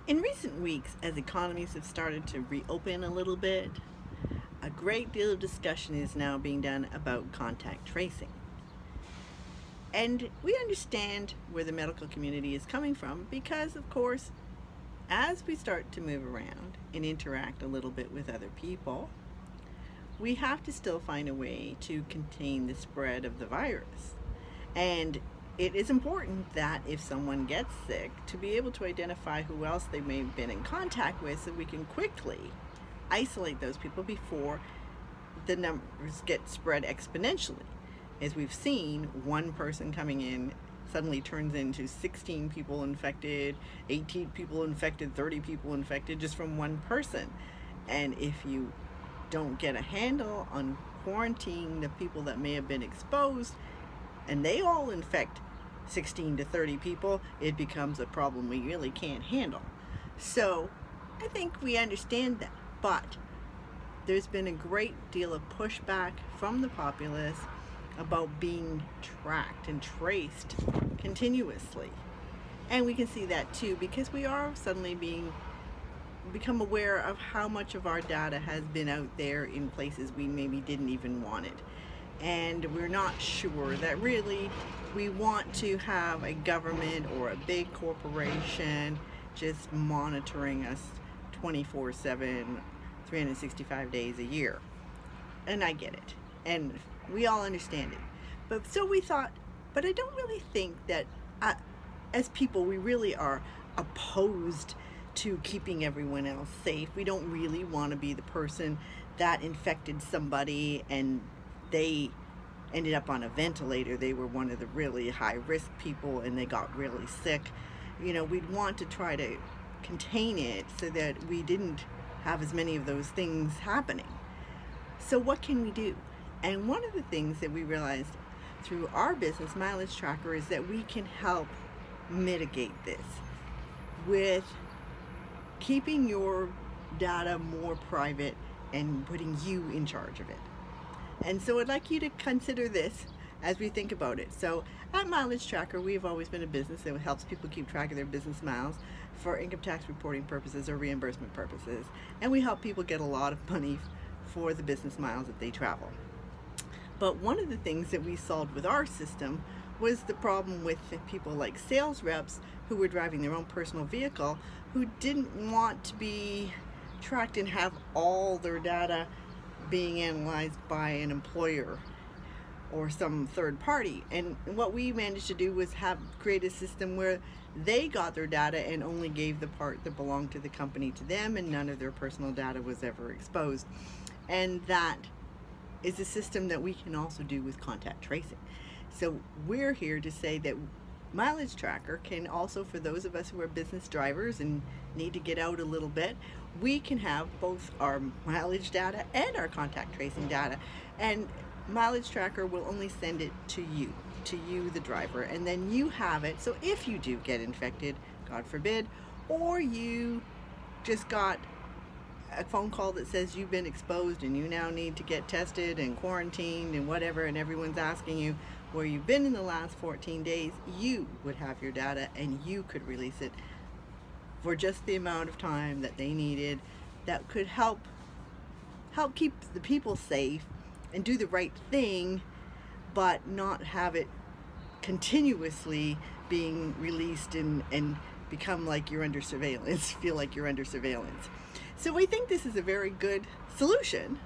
In recent weeks, as economies have started to reopen a little bit, a great deal of discussion is now being done about contact tracing. And we understand where the medical community is coming from because, of course, as we start to move around and interact a little bit with other people, we have to still find a way to contain the spread of the virus. And it is important that if someone gets sick, to be able to identify who else they may have been in contact with so we can quickly isolate those people before the numbers get spread exponentially. As we've seen, one person coming in suddenly turns into 16 people infected, 18 people infected, 30 people infected just from one person. And if you don't get a handle on quarantining the people that may have been exposed and they all infect 16 to 30 people, it becomes a problem we really can't handle. So I think we understand that, but there's been a great deal of pushback from the populace about being tracked and traced continuously. And we can see that too because we are suddenly become aware of how much of our data has been out there in places we maybe didn't even want it. And we're not sure that really we want to have a government or a big corporation just monitoring us 24/7, 365 days a year. And I get it. And we all understand it. But so we thought, but I don't really think that as people we really are opposed to keeping everyone else safe. We don't really want to be the person that infected somebody and they ended up on a ventilator. They were one of the really high-risk people and they got really sick. You know, we'd want to try to contain it so that we didn't have as many of those things happening. So what can we do? And one of the things that we realized through our business, Mileage Tracker, is that we can help mitigate this with keeping your data more private and putting you in charge of it. And so I'd like you to consider this as we think about it. So at Mileage Tracker, we've always been a business that helps people keep track of their business miles for income tax reporting purposes or reimbursement purposes. And we help people get a lot of money for the business miles that they travel. But one of the things that we solved with our system was the problem with people like sales reps who were driving their own personal vehicle who didn't want to be tracked and have all their data being analyzed by an employer or some third party. And what we managed to do was create a system where they got their data and only gave the part that belonged to the company to them, and none of their personal data was ever exposed. And that is a system that we can also do with contact tracing. So we're here to say that Mileage Tracker can also, for those of us who are business drivers and need to get out a little bit, we can have both our mileage data and our contact tracing data. And Mileage Tracker will only send it to you the driver, and then you have it. So if you do get infected, God forbid, or you just got a phone call that says you've been exposed and you now need to get tested and quarantined and whatever, and everyone's asking you where you've been in the last 14 days, you would have your data and you could release it for just the amount of time that they needed. That could help keep the people safe and do the right thing, but not have it continuously being released and become like you're under surveillance, feel like you're under surveillance. So we think this is a very good solution,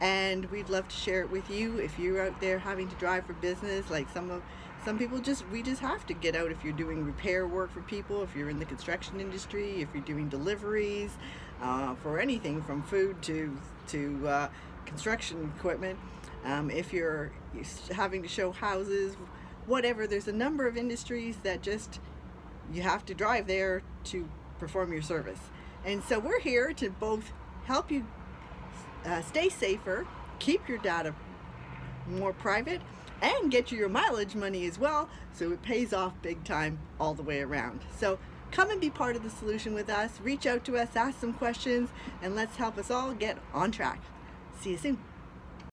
and we'd love to share it with you. If you're out there having to drive for business, like some people we just have to get out. If you're doing repair work for people, if you're in the construction industry, if you're doing deliveries for anything from food to construction equipment, if you're having to show houses, whatever, there's a number of industries that just you have to drive there to perform your service. And so we're here to both help you stay safer, keep your data more private, and get you your mileage money as well, so it pays off big time all the way around. So come and be part of the solution with us. Reach out to us, ask some questions, and let's help us all get on track. See you soon.